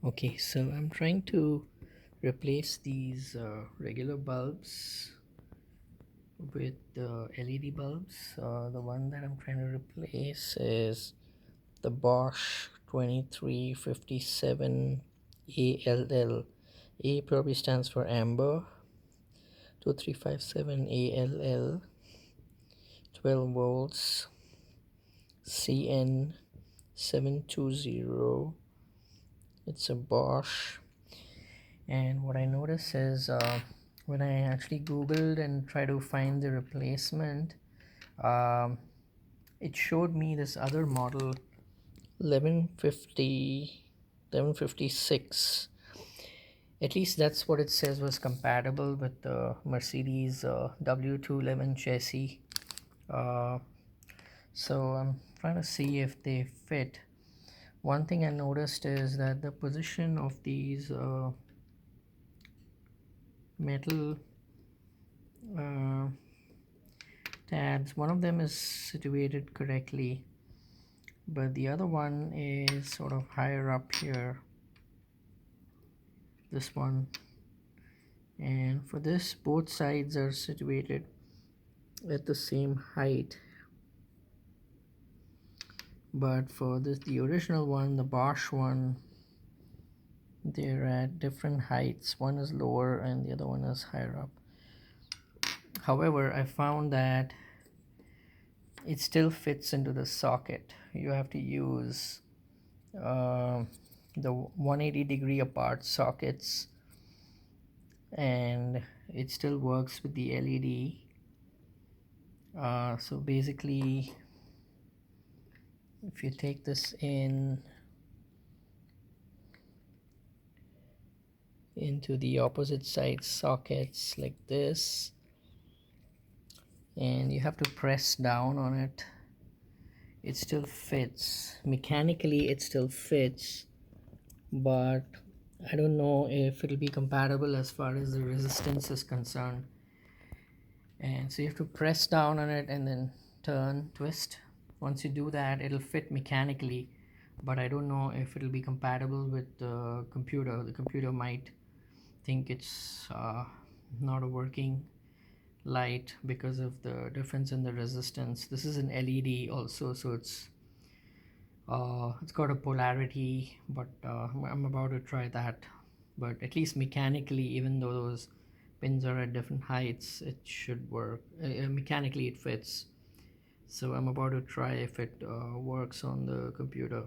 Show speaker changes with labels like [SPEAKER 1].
[SPEAKER 1] Okay, so I'm trying to replace these regular bulbs with the LED bulbs. The one that I'm trying to replace is the Bosch 2357 ALL. A probably stands for amber. 2357 ALL, 12 volts, CN 720. It's a Bosch. And what I notice is when I actually googled and try to find the replacement, um, it showed me this other model 1150 1156. At least that's what it says was compatible with the Mercedes W211 chassis. uh, so I'm trying to see if they fit. One thing I noticed is that the position of these metal uh, tabs, one of them is situated correctly, but the other one is sort of higher up here, this one. And for this, both sides are situated at the same height, but for this, the original one, the Bosch one, they're at different heights. One is lower and the other one is higher up. However, I found that it still fits into the socket. You have to use uh, the 180-degree apart sockets, and it still works with the LED. So basically, if you take this into the opposite side sockets like this, and you have to press down on it, it still fits. Mechanically it still fits, but I don't know if it'll be compatible as far as the resistance is concerned. And so you have to press down on it and then turn, twist. Once you do that, it'll fit mechanically, but I don't know if it'll be compatible with the computer. The computer might think it's not a working light because of the difference in the resistance. This is an LED also, so it's got a polarity, but I'm about to try that. But at least mechanically, even though those pins are at different heights, it should work. Mechanically it fits, so I'm about to try if it works on the computer.